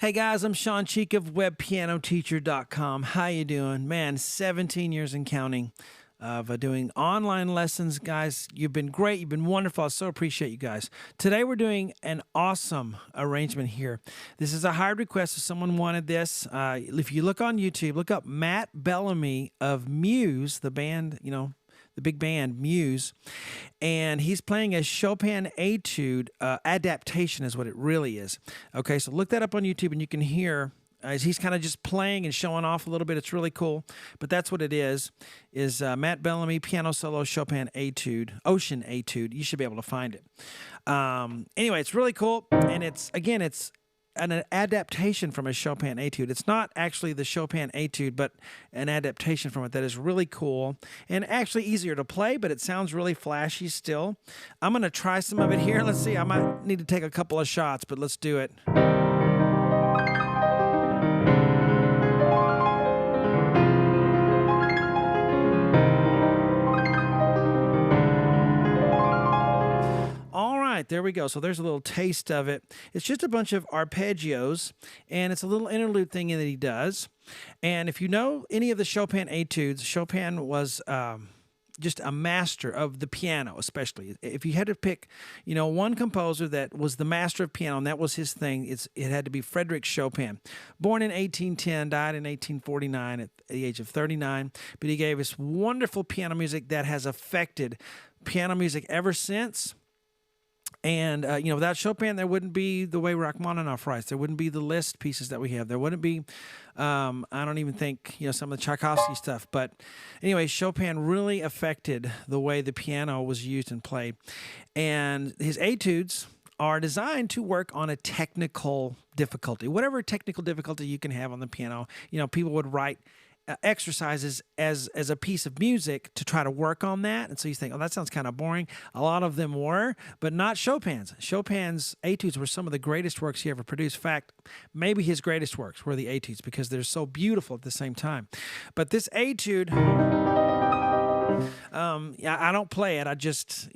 Hey guys, I'm Shawn Cheek of webpianoteacher.com. How you doing? Man, 17 years and counting of doing online lessons. Guys, you've been great. You've been wonderful. I so appreciate you guys. Today we're doing an awesome arrangement here. This is a hard request. If someone wanted this, if you look on YouTube, look up Matt Bellamy of Muse, the band, the big band Muse, and he's playing a Chopin etude adaptation is what it really is. Okay, so look that up on YouTube and you can hear as he's kind of just playing and showing off a little bit. It's really cool, but that's what it is Matt Bellamy piano solo Chopin etude, Ocean Etude. You should be able to find it. Anyway, it's really cool, and it's an adaptation from a Chopin etude. It's not actually the Chopin etude, but an adaptation from it that is really cool and actually easier to play, but it sounds really flashy still. I'm going to try some of it here. Let's see. I might need to take a couple of shots, but let's do it. There we go. So there's a little taste of it. It's just a bunch of arpeggios, and it's a little interlude thing that he does. And if you know any of the Chopin etudes, Chopin was just a master of the piano, especially. If you had to pick, one composer that was the master of piano, and that was his thing, it had to be Frédéric Chopin. Born in 1810, died in 1849 at the age of 39, but he gave us wonderful piano music that has affected piano music ever since. And, without Chopin, there wouldn't be the way Rachmaninoff writes. There wouldn't be the Liszt pieces that we have. There wouldn't be, I don't even think, some of the Tchaikovsky stuff. But anyway, Chopin really affected the way the piano was used and played. And his etudes are designed to work on a technical difficulty. Whatever technical difficulty you can have on the piano, people would write exercises as a piece of music to try to work on that. And so you think, oh, that sounds kind of boring. A lot of them were, but not Chopin's. Chopin's etudes were some of the greatest works he ever produced. In fact, maybe his greatest works were the etudes because they're so beautiful at the same time. But this etude, I don't play it. I just,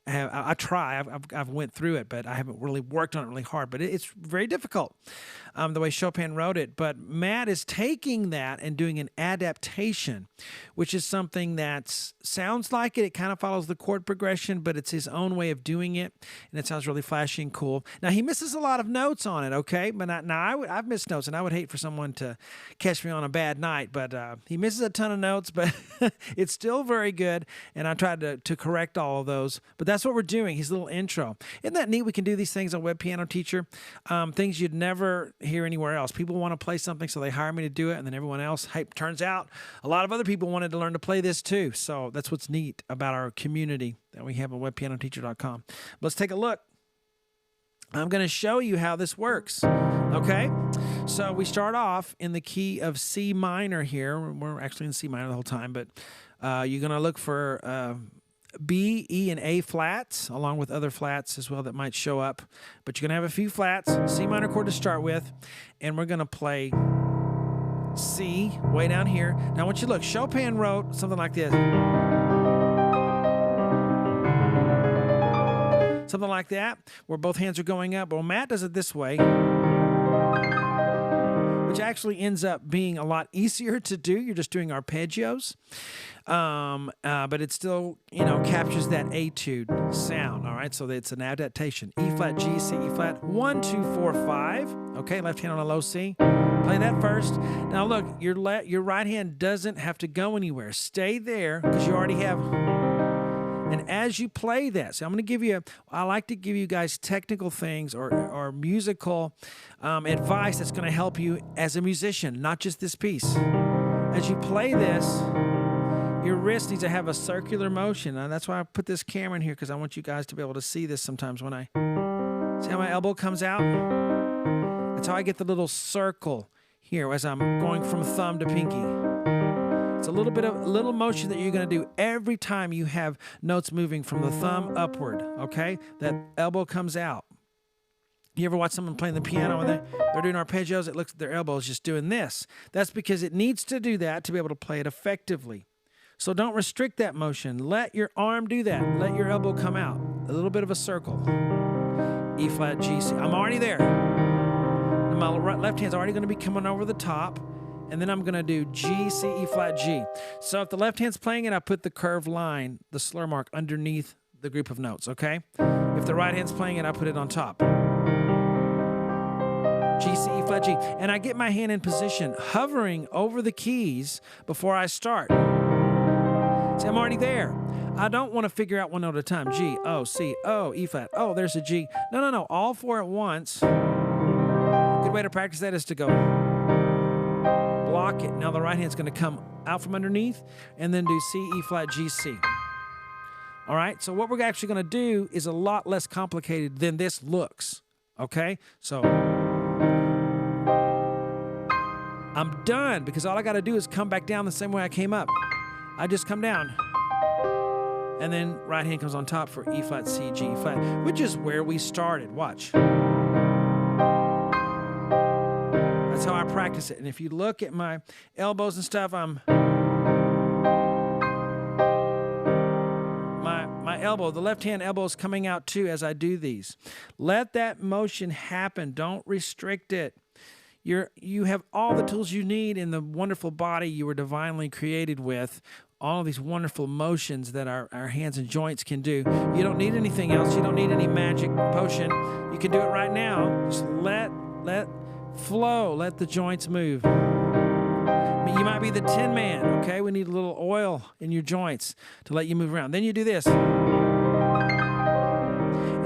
I try. I've went through it, but I haven't really worked on it really hard. But it's very difficult, the way Chopin wrote it. But Matt is taking that and doing an adaptation, which is something that sounds like it. It kind of follows the chord progression, but it's his own way of doing it, and it sounds really flashy and cool. Now, he misses a lot of notes on it, okay? But I've missed notes, and I would hate for someone to catch me on a bad night. But he misses a ton of notes, but it's still very good, and I tried to correct all of those. But that's what we're doing, his little intro. Isn't that neat? We can do these things on Web Piano Teacher, things you'd never hear anywhere else. People want to play something, so they hire me to do it, and then everyone else, hey, turns out a lot of other people wanted to learn to play this too. So that's what's neat about our community that we have on webpianoteacher.com. Let's take a look. I'm going to show you how this works, okay? So we start off in the key of C minor here. We're actually in C minor the whole time, but you're going to look for B, E, and A flats, along with other flats as well that might show up. But you're going to have a few flats, C minor chord to start with, and we're going to play C way down here. Now, I want you to look. Chopin wrote something like this. Something like that, where both hands are going up. Well, Matt does it this way, which actually ends up being a lot easier to do. You're just doing arpeggios. But it still, captures that etude sound. All right, so it's an adaptation. E flat, G, C, E flat, 1, 2, 4, 5. Okay, left hand on a low C. Play that first. Now look, your right hand doesn't have to go anywhere. Stay there because you already have. And as you play that, so I like to give you guys technical things or musical advice that's going to help you as a musician, not just this piece. As you play this, your wrist needs to have a circular motion. And that's why I put this camera in here, because I want you guys to be able to see this sometimes when I see how my elbow comes out. That's how I get the little circle here as I'm going from thumb to pinky. It's a little motion that you're going to do every time you have notes moving from the thumb upward, okay? That elbow comes out. You ever watch someone playing the piano and they're doing arpeggios? It looks like their elbow is just doing this. That's because it needs to do that to be able to play it effectively. So don't restrict that motion. Let your arm do that. Let your elbow come out. A little bit of a circle. E flat, G, C. I'm already there. And my left hand's already going to be coming over the top, and then I'm going to do G, C, E flat, G. So if the left hand's playing it, I put the curved line, the slur mark, underneath the group of notes, okay? If the right hand's playing it, I put it on top. G, C, E flat, G. And I get my hand in position, hovering over the keys before I start. See, I'm already there. I don't want to figure out one note at a time. G, O, C, O, E flat. Oh, there's a G. No. All four at once. Good way to practice that is to go block it. Now the right hand's going to come out from underneath and then do C, E flat, G, C. All right? So what we're actually going to do is a lot less complicated than this looks. Okay? So I'm done because all I got to do is come back down the same way I came up. I just come down. And then right hand comes on top for E flat, C, G, E flat, which is where we started. Watch. That's how I practice it. And if you look at my elbows and stuff, my elbow, the left hand elbow is coming out too as I do these. Let that motion happen. Don't restrict it. You have all the tools you need in the wonderful body you were divinely created with. All of these wonderful motions that our hands and joints can do. You don't need anything else. You don't need any magic potion. You can do it right now. Just let flow. Let the joints move. I mean, you might be the Tin Man, okay? We need a little oil in your joints to let you move around. Then you do this. And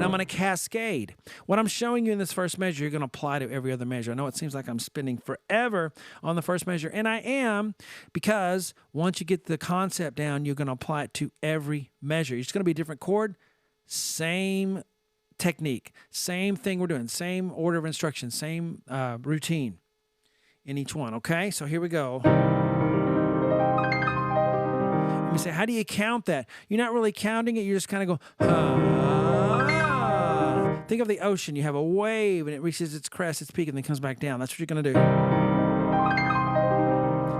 I'm going to cascade. What I'm showing you in this first measure, you're going to apply to every other measure. I know it seems like I'm spending forever on the first measure, and I am, because once you get the concept down, you're going to apply it to every measure. It's going to be a different chord, same technique, same thing we're doing, same order of instruction, same routine in each one, okay? So here we go. Let me say, how do you count that? You're not really counting it. You just kind of go, Think of the ocean. You have a wave, and it reaches its crest, its peak, and then comes back down. That's what you're going to do.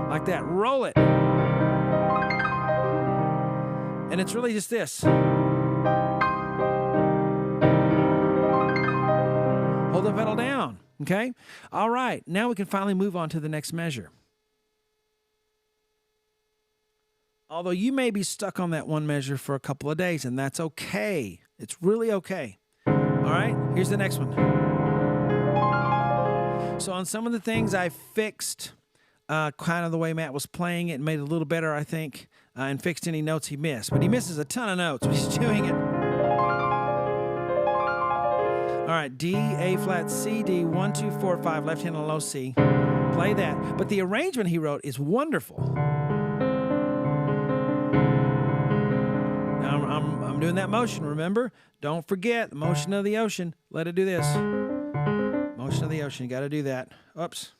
Like that. Roll it. And it's really just this. Hold the pedal down. Okay? All right. Now we can finally move on to the next measure. Although you may be stuck on that one measure for a couple of days, and that's okay. It's really okay. All right, here's the next one. So on some of the things I fixed kind of the way Matt was playing it and made it a little better, I think, and fixed any notes he missed. But he misses a ton of notes when he's doing it. All right, D, A flat, C, D, 1, 2, 4, 5, left hand on low C. Play that. But the arrangement he wrote is wonderful. I'm doing that motion, remember? Don't forget the motion of the ocean. Let it do this. Motion of the ocean. You got to do that. Oops.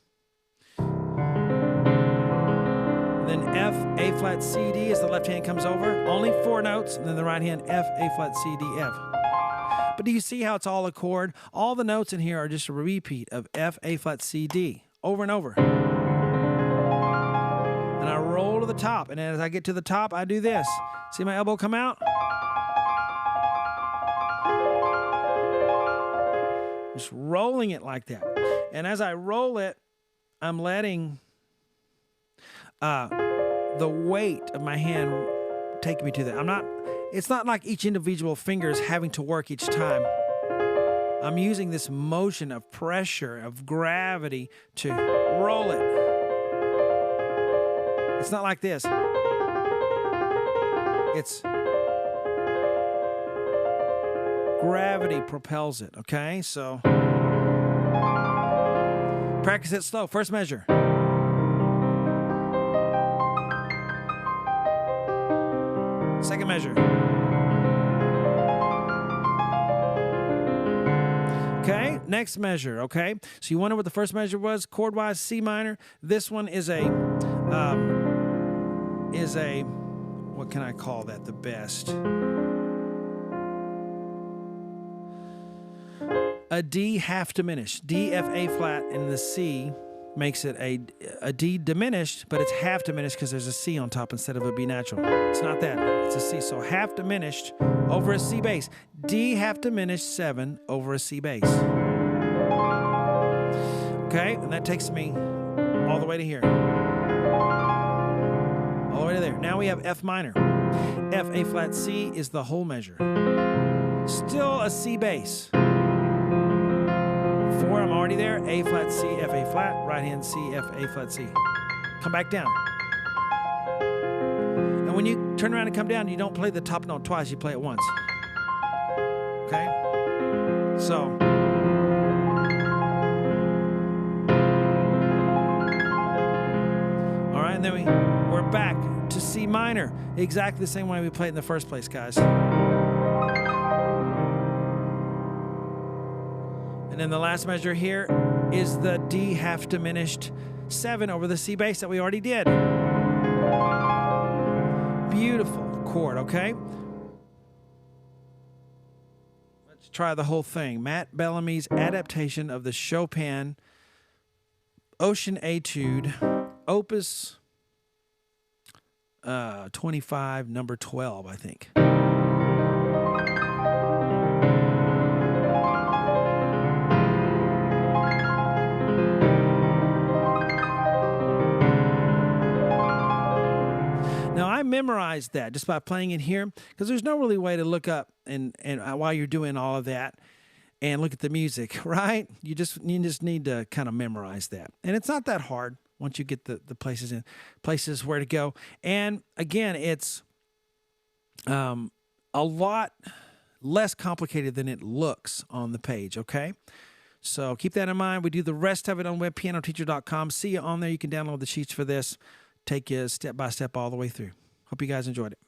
Then F, A flat, C, D as the left hand comes over. Only 4 notes. And then the right hand, F, A flat, C, D, F. But do you see how it's all a chord? All the notes in here are just a repeat of F, A flat, C, D. Over and over. And I roll to the top. And as I get to the top, I do this. See my elbow come out? Just rolling it like that. And as I roll it, I'm letting the weight of my hand take me to that. It's not like each individual finger is having to work each time. I'm using this motion of pressure, of gravity to roll it. It's not like this. It's gravity propels it, okay? So practice it slow. First measure. Second measure. Okay, next measure, okay? So you wonder what the first measure was? Chord-wise, C minor. This one is a, what can I call that the best? A D half diminished. D, F, A flat, and the C makes it a D diminished, but it's half diminished because there's a C on top instead of a B natural. It's not that. It's a C. So half diminished over a C bass. D half diminished 7 over a C bass. Okay, and that takes me all the way to here. All the way to there. Now we have F minor. F, A flat, C is the whole measure. Still a C bass. 4, I'm already there. A flat, C, F, A flat. Right hand, C, F, A flat, C. Come back down. And when you turn around and come down, you don't play the top note twice, you play it once. Okay? So. All right, and then we're back to C minor. Exactly the same way we played in the first place, guys. And then the last measure here is the D half diminished 7 over the C bass that we already did. Beautiful chord, okay? Let's try the whole thing. Matt Bellamy's adaptation of the Chopin Ocean Etude, Opus 25, number 12, I think. Now, I memorized that just by playing it here because there's no really way to look up and while you're doing all of that and look at the music, right? You just need to kind of memorize that. And it's not that hard once you get the places where to go. And again, it's a lot less complicated than it looks on the page, okay? So keep that in mind. We do the rest of it on webpianoteacher.com. See you on there. You can download the sheets for this. Take you step by step all the way through. Hope you guys enjoyed it.